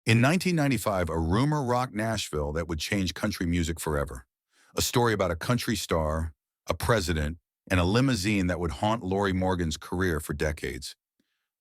In 1995, a rumor rocked Nashville that would change country music forever. A story about a country star, a president, and a limousine that would haunt Lorrie Morgan's career for decades.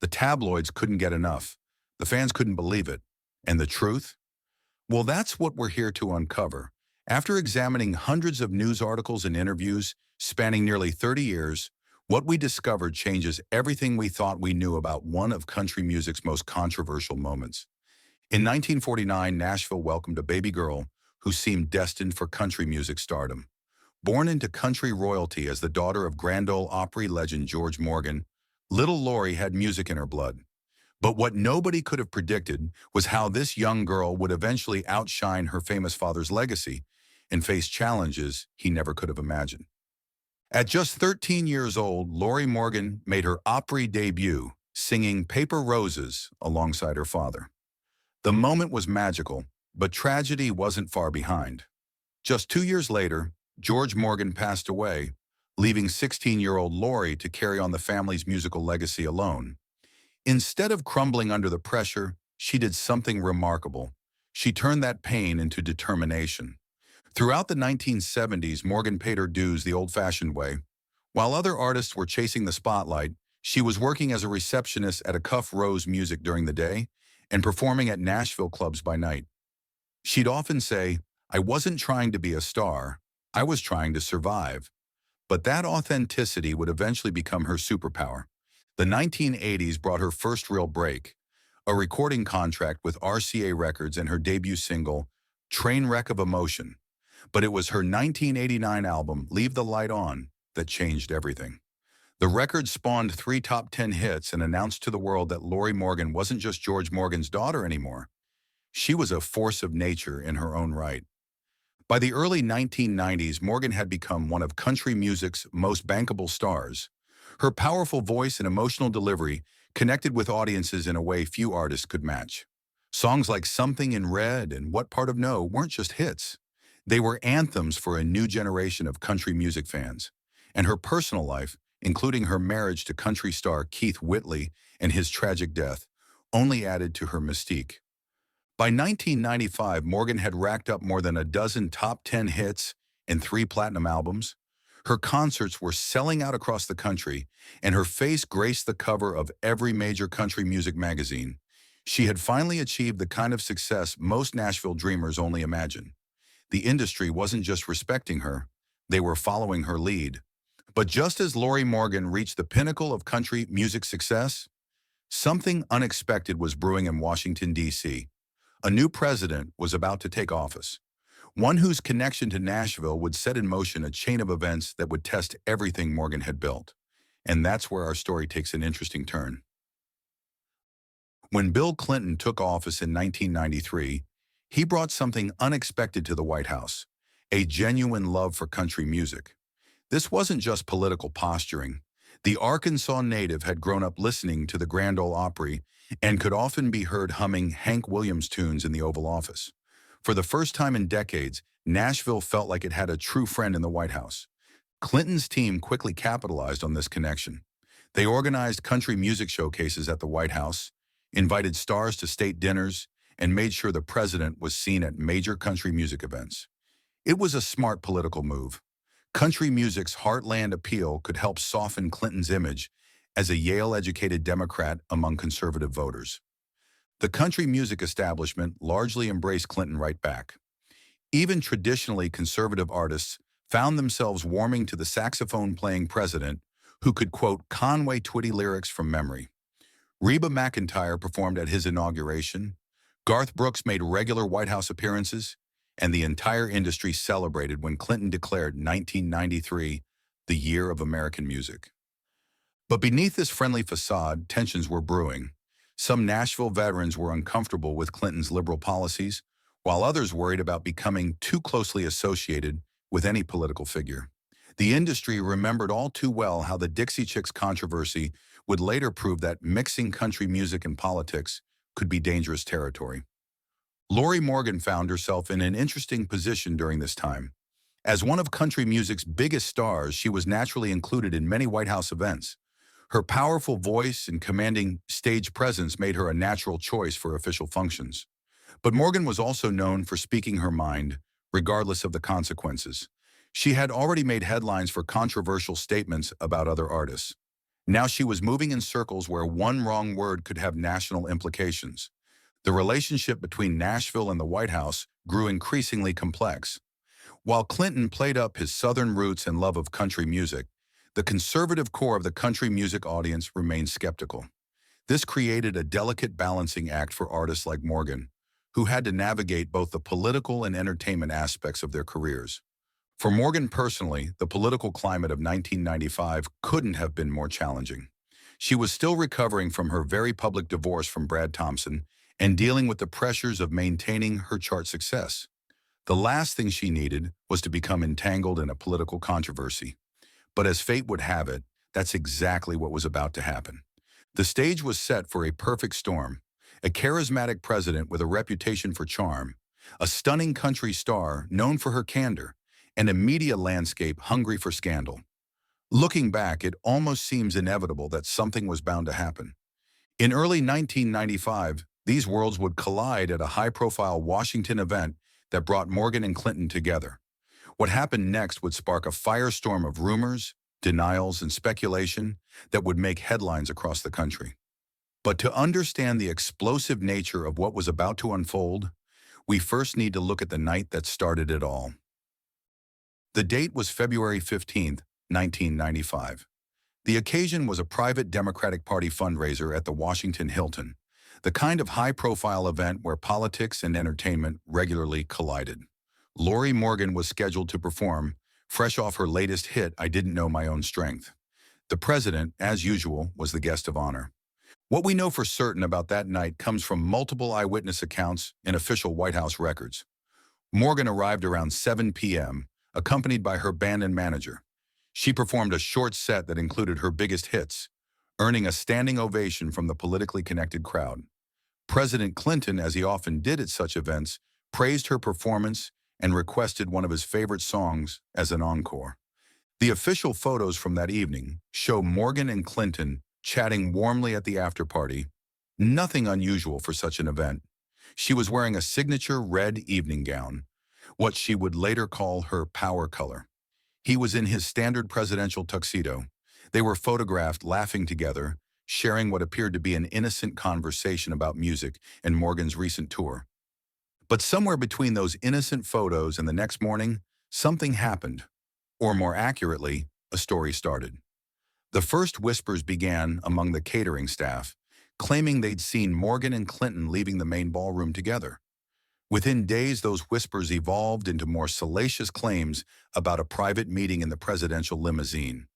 The tabloids couldn't get enough. The fans couldn't believe it. And the truth? Well, that's what we're here to uncover. After examining hundreds of news articles and interviews spanning nearly 30 years, what we discovered changes everything we thought we knew about one of country music's most controversial moments. In 1949, Nashville welcomed a baby girl who seemed destined for country music stardom. Born into country royalty as the daughter of Grand Ole Opry legend George Morgan, little Lorrie had music in her blood. But what nobody could have predicted was how this young girl would eventually outshine her famous father's legacy and face challenges he never could have imagined. At just 13 years old, Lorrie Morgan made her Opry debut, singing Paper Roses alongside her father. The moment was magical, but tragedy wasn't far behind. Just 2 years later, George Morgan passed away, leaving 16-year-old Lorrie to carry on the family's musical legacy alone. Instead of crumbling under the pressure, she did something remarkable. She turned that pain into determination. Throughout the 1970s, Morgan paid her dues the old-fashioned way. While other artists were chasing the spotlight, she was working as a receptionist at a Cuff Rose Music during the day and performing at Nashville clubs by night. She'd often say, "I wasn't trying to be a star, I was trying to survive." But that authenticity would eventually become her superpower. The 1980s brought her first real break, a recording contract with RCA Records and her debut single, Trainwreck of Emotion. But it was her 1989 album, Leave the Light On, that changed everything. The record spawned 3 top 10 hits and announced to the world that Lorrie Morgan wasn't just George Morgan's daughter anymore. She was a force of nature in her own right. By the early 1990s, Morgan had become one of country music's most bankable stars. Her powerful voice and emotional delivery connected with audiences in a way few artists could match. Songs like Something in Red and What Part of No weren't just hits. They were anthems for a new generation of country music fans. And her personal life, including her marriage to country star Keith Whitley and his tragic death, only added to her mystique. By 1995, Morgan had racked up more than a dozen top 10 hits and 3 platinum albums. Her concerts were selling out across the country, and her face graced the cover of every major country music magazine. She had finally achieved the kind of success most Nashville dreamers only imagine. The industry wasn't just respecting her, they were following her lead. But just as Lorrie Morgan reached the pinnacle of country music success, something unexpected was brewing in Washington, D.C. A new president was about to take office, one whose connection to Nashville would set in motion a chain of events that would test everything Morgan had built. And that's where our story takes an interesting turn. When Bill Clinton took office in 1993, he brought something unexpected to the White House, a genuine love for country music. This wasn't just political posturing. The Arkansas native had grown up listening to the Grand Ole Opry and could often be heard humming Hank Williams tunes in the Oval Office. For the first time in decades, Nashville felt like it had a true friend in the White House. Clinton's team quickly capitalized on this connection. They organized country music showcases at the White House, invited stars to state dinners, and made sure the president was seen at major country music events. It was a smart political move. Country music's heartland appeal could help soften Clinton's image as a Yale-educated Democrat among conservative voters. The country music establishment largely embraced Clinton right back. Even traditionally conservative artists found themselves warming to the saxophone-playing president who could quote Conway Twitty lyrics from memory. Reba McEntire performed at his inauguration, Garth Brooks made regular White House appearances, and the entire industry celebrated when Clinton declared 1993 the year of American music. But beneath this friendly facade, tensions were brewing. Some Nashville veterans were uncomfortable with Clinton's liberal policies, while others worried about becoming too closely associated with any political figure. The industry remembered all too well how the Dixie Chicks controversy would later prove that mixing country music and politics could be dangerous territory. Lorrie Morgan found herself in an interesting position during this time. As one of country music's biggest stars, she was naturally included in many White House events. Her powerful voice and commanding stage presence made her a natural choice for official functions. But Morgan was also known for speaking her mind, regardless of the consequences. She had already made headlines for controversial statements about other artists. Now she was moving in circles where one wrong word could have national implications. The relationship between Nashville and the White House grew increasingly complex. While Clinton played up his Southern roots and love of country music, the conservative core of the country music audience remained skeptical. This created a delicate balancing act for artists like Morgan, who had to navigate both the political and entertainment aspects of their careers. For Morgan personally, the political climate of 1995 couldn't have been more challenging. She was still recovering from her very public divorce from Brad Thompson and dealing with the pressures of maintaining her chart success. The last thing she needed was to become entangled in a political controversy. But as fate would have it, that's exactly what was about to happen. The stage was set for a perfect storm: a charismatic president with a reputation for charm, a stunning country star known for her candor, and a media landscape hungry for scandal. Looking back, it almost seems inevitable that something was bound to happen. In early 1995, these worlds would collide at a high-profile Washington event that brought Morgan and Clinton together. What happened next would spark a firestorm of rumors, denials, and speculation that would make headlines across the country. But to understand the explosive nature of what was about to unfold, we first need to look at the night that started it all. The date was February 15th, 1995. The occasion was a private Democratic Party fundraiser at the Washington Hilton, the kind of high-profile event where politics and entertainment regularly collided. Lorrie Morgan was scheduled to perform, fresh off her latest hit, I Didn't Know My Own Strength. The president, as usual, was the guest of honor. What we know for certain about that night comes from multiple eyewitness accounts and official White House records. Morgan arrived around 7 p.m., accompanied by her band and manager. She performed a short set that included her biggest hits, earning a standing ovation from the politically connected crowd. President Clinton, as he often did at such events, praised her performance and requested one of his favorite songs as an encore. The official photos from that evening show Morgan and Clinton chatting warmly at the after-party, nothing unusual for such an event. She was wearing a signature red evening gown, what she would later call her power color. He was in his standard presidential tuxedo. They were photographed laughing together, sharing what appeared to be an innocent conversation about music and Morgan's recent tour. But somewhere between those innocent photos and the next morning, something happened. Or more accurately, a story started. The first whispers began among the catering staff, claiming they'd seen Morgan and Clinton leaving the main ballroom together. Within days, those whispers evolved into more salacious claims about a private meeting in the presidential limousine.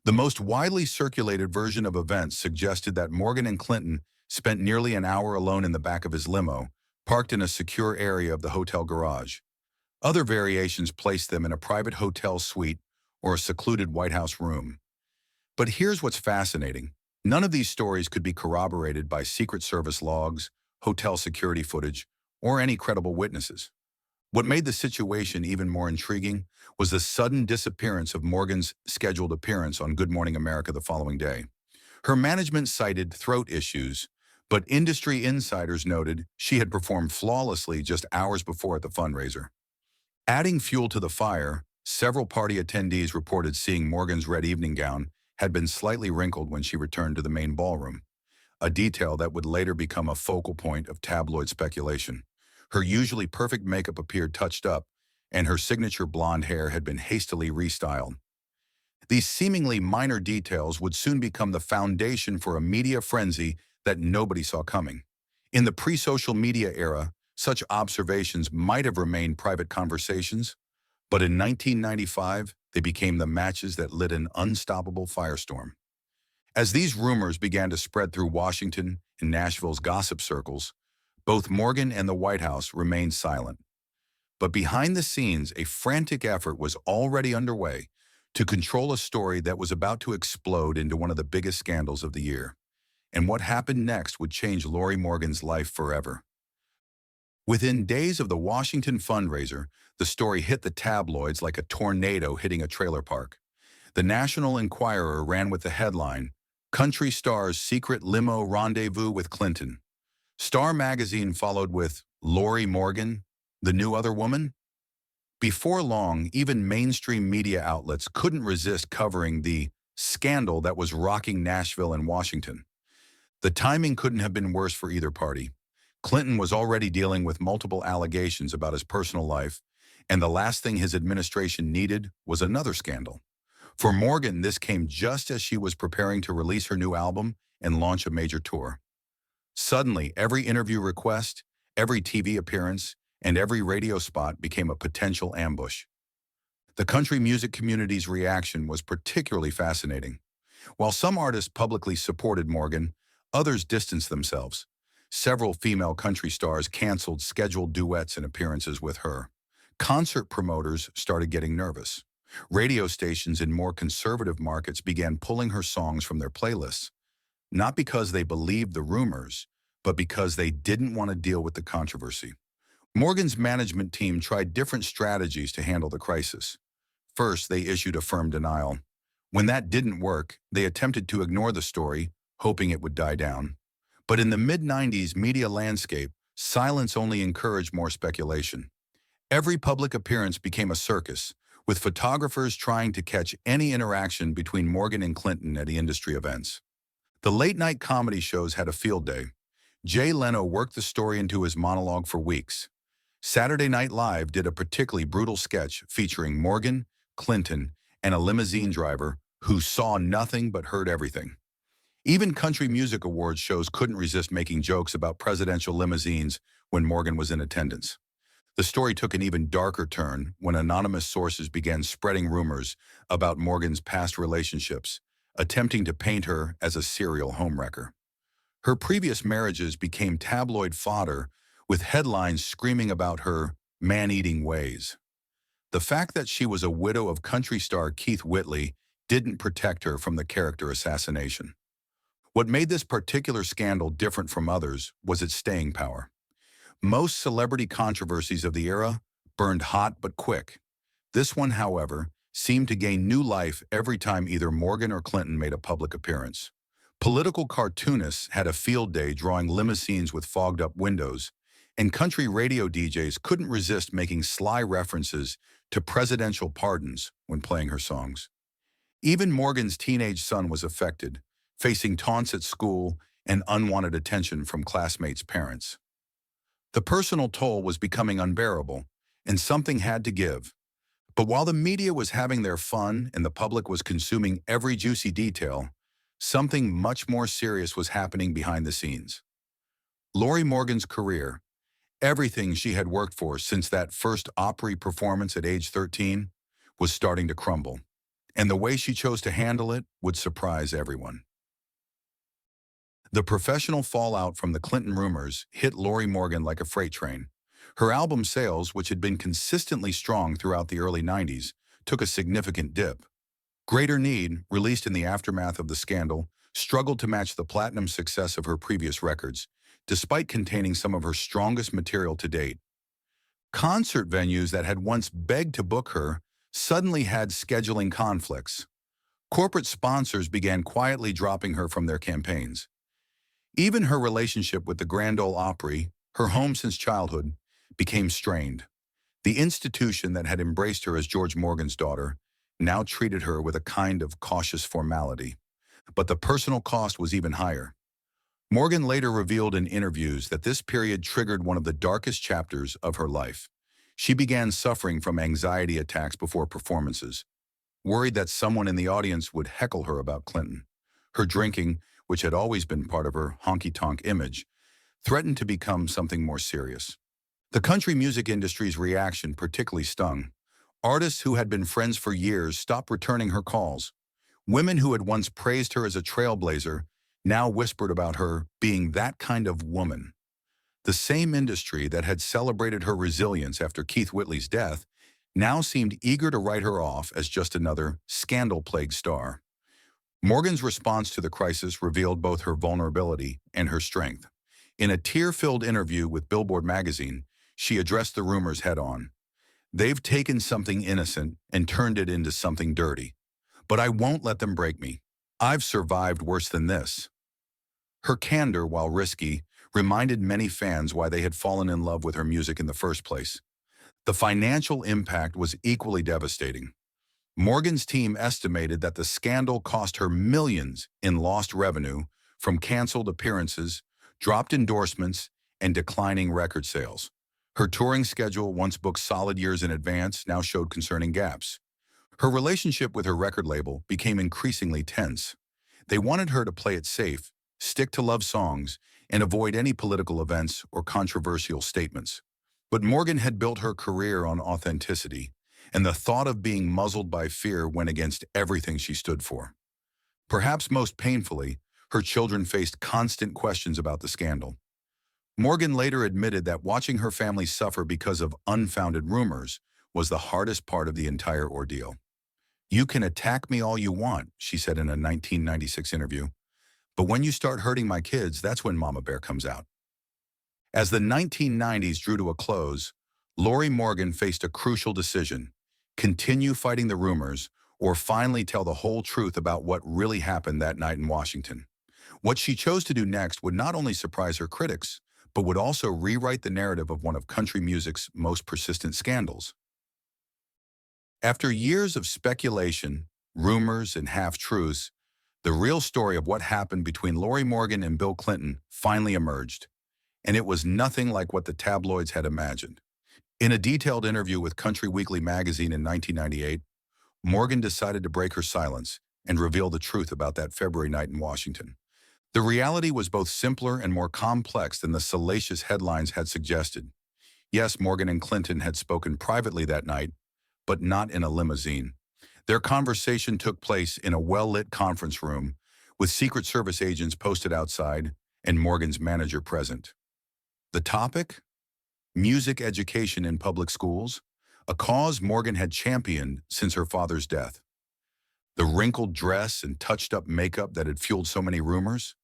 The most widely circulated version of events suggested that Morgan and Clinton spent nearly an hour alone in the back of his limo, parked in a secure area of the hotel garage. Other variations placed them in a private hotel suite or a secluded White House room. But here's what's fascinating. None of these stories could be corroborated by Secret Service logs, hotel security footage, or any credible witnesses. What made the situation even more intriguing was the sudden disappearance of Morgan's scheduled appearance on Good Morning America the following day. Her management cited throat issues, but industry insiders noted she had performed flawlessly just hours before at the fundraiser. Adding fuel to the fire, several party attendees reported seeing Morgan's red evening gown had been slightly wrinkled when she returned to the main ballroom, a detail that would later become a focal point of tabloid speculation. Her usually perfect makeup appeared touched up, and her signature blonde hair had been hastily restyled. These seemingly minor details would soon become the foundation for a media frenzy that nobody saw coming. In the pre-social media era, such observations might have remained private conversations, but in 1995, they became the matches that lit an unstoppable firestorm. As these rumors began to spread through Washington and Nashville's gossip circles, both Morgan and the White House remained silent. But behind the scenes, a frantic effort was already underway to control a story that was about to explode into one of the biggest scandals of the year. And what happened next would change Lorrie Morgan's life forever. Within days of the Washington fundraiser, the story hit the tabloids like a tornado hitting a trailer park. The National Enquirer ran with the headline, "Country Star's Secret Limo Rendezvous with Clinton." Star magazine followed with, Lorrie Morgan, the new other woman? Before long, even mainstream media outlets couldn't resist covering the scandal that was rocking Nashville and Washington. The timing couldn't have been worse for either party. Clinton was already dealing with multiple allegations about his personal life, and the last thing his administration needed was another scandal. For Morgan, this came just as she was preparing to release her new album and launch a major tour. Suddenly, every interview request, every TV appearance, and every radio spot became a potential ambush. The country music community's reaction was particularly fascinating. While some artists publicly supported Morgan, others distanced themselves. Several female country stars canceled scheduled duets and appearances with her. Concert promoters started getting nervous. Radio stations in more conservative markets began pulling her songs from their playlists, not because they believed the rumors, but because they didn't want to deal with the controversy. Morgan's management team tried different strategies to handle the crisis. First, they issued a firm denial. When that didn't work, they attempted to ignore the story, hoping it would die down. But in the mid-90s media landscape, silence only encouraged more speculation. Every public appearance became a circus, with photographers trying to catch any interaction between Morgan and Clinton at industry events. The late-night comedy shows had a field day. Jay Leno worked the story into his monologue for weeks. Saturday Night Live did a particularly brutal sketch featuring Morgan, Clinton, and a limousine driver who saw nothing but heard everything. Even country music awards shows couldn't resist making jokes about presidential limousines when Morgan was in attendance. The story took an even darker turn when anonymous sources began spreading rumors about Morgan's past relationships, attempting to paint her as a serial homewrecker. Her previous marriages became tabloid fodder, with headlines screaming about her man-eating ways. The fact that she was a widow of country star Keith Whitley didn't protect her from the character assassination. What made this particular scandal different from others was its staying power. Most celebrity controversies of the era burned hot but quick. This one, however, seemed to gain new life every time either Morgan or Clinton made a public appearance. Political cartoonists had a field day drawing limousines with fogged-up windows, and country radio DJs couldn't resist making sly references to presidential pardons when playing her songs. Even Morgan's teenage son was affected, facing taunts at school and unwanted attention from classmates' parents. The personal toll was becoming unbearable, and something had to give. But while the media was having their fun and the public was consuming every juicy detail, something much more serious was happening behind the scenes. Lorrie Morgan's career, everything she had worked for since that first Opry performance at age 13, was starting to crumble, and the way she chose to handle it would surprise everyone. The professional fallout from the Clinton rumors hit Lorrie Morgan like a freight train. Her album sales, which had been consistently strong throughout the early 90s, took a significant dip. Greater Need, released in the aftermath of the scandal, struggled to match the platinum success of her previous records, despite containing some of her strongest material to date. Concert venues that had once begged to book her suddenly had scheduling conflicts. Corporate sponsors began quietly dropping her from their campaigns. Even her relationship with the Grand Ole Opry, her home since childhood, became strained. The institution that had embraced her as George Morgan's daughter now treated her with a kind of cautious formality. But the personal cost was even higher. Morgan later revealed in interviews that this period triggered one of the darkest chapters of her life. She began suffering from anxiety attacks before performances, worried that someone in the audience would heckle her about Clinton. Her drinking, which had always been part of her honky-tonk image, threatened to become something more serious. The country music industry's reaction particularly stung. Artists who had been friends for years stopped returning her calls. Women who had once praised her as a trailblazer now whispered about her being that kind of woman. The same industry that had celebrated her resilience after Keith Whitley's death now seemed eager to write her off as just another scandal-plagued star. Morgan's response to the crisis revealed both her vulnerability and her strength. In a tear-filled interview with Billboard magazine, she addressed the rumors head-on. "They've taken something innocent and turned it into something dirty. But I won't let them break me. I've survived worse than this." Her candor, while risky, reminded many fans why they had fallen in love with her music in the first place. The financial impact was equally devastating. Morgan's team estimated that the scandal cost her millions in lost revenue from canceled appearances, dropped endorsements, and declining record sales. Her touring schedule, once booked solid years in advance, now showed concerning gaps. Her relationship with her record label became increasingly tense. They wanted her to play it safe, stick to love songs, and avoid any political events or controversial statements. But Morgan had built her career on authenticity, and the thought of being muzzled by fear went against everything she stood for. Perhaps most painfully, her children faced constant questions about the scandal. Morgan later admitted that watching her family suffer because of unfounded rumors was the hardest part of the entire ordeal. "You can attack me all you want," she said in a 1996 interview, "but when you start hurting my kids, that's when Mama Bear comes out." As the 1990s drew to a close, Lorrie Morgan faced a crucial decision: continue fighting the rumors or finally tell the whole truth about what really happened that night in Washington. What she chose to do next would not only surprise her critics, but would also rewrite the narrative of one of country music's most persistent scandals. After years of speculation, rumors, and half-truths, the real story of what happened between Lorrie Morgan and Bill Clinton finally emerged, and it was nothing like what the tabloids had imagined. In a detailed interview with Country Weekly magazine in 1998, Morgan decided to break her silence and reveal the truth about that February night in Washington. The reality was both simpler and more complex than the salacious headlines had suggested. Yes, Morgan and Clinton had spoken privately that night, but not in a limousine. Their conversation took place in a well-lit conference room with Secret Service agents posted outside and Morgan's manager present. The topic? Music education in public schools, a cause Morgan had championed since her father's death. The wrinkled dress and touched-up makeup that had fueled so many rumors?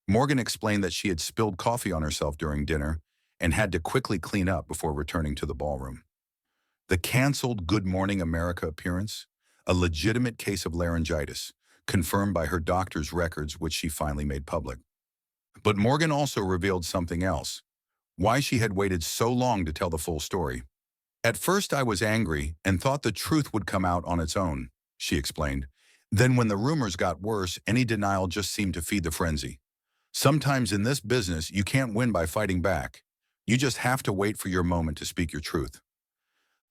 Morgan explained that she had spilled coffee on herself during dinner and had to quickly clean up before returning to the ballroom. The canceled Good Morning America appearance? A legitimate case of laryngitis, confirmed by her doctor's records, which she finally made public. But Morgan also revealed something else: why she had waited so long to tell the full story. "At first I was angry and thought the truth would come out on its own," she explained. "Then when the rumors got worse, any denial just seemed to feed the frenzy. Sometimes in this business, you can't win by fighting back. You just have to wait for your moment to speak your truth."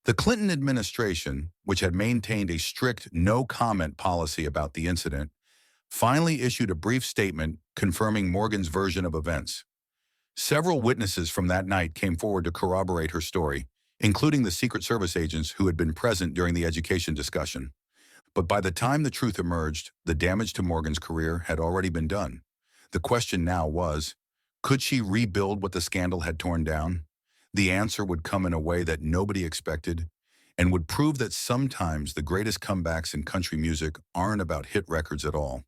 The Clinton administration, which had maintained a strict no-comment policy about the incident, finally issued a brief statement confirming Morgan's version of events. Several witnesses from that night came forward to corroborate her story, including the Secret Service agents who had been present during the education discussion. But by the time the truth emerged, the damage to Morgan's career had already been done. The question now was, could she rebuild what the scandal had torn down? The answer would come in a way that nobody expected and would prove that sometimes the greatest comebacks in country music aren't about hit records at all.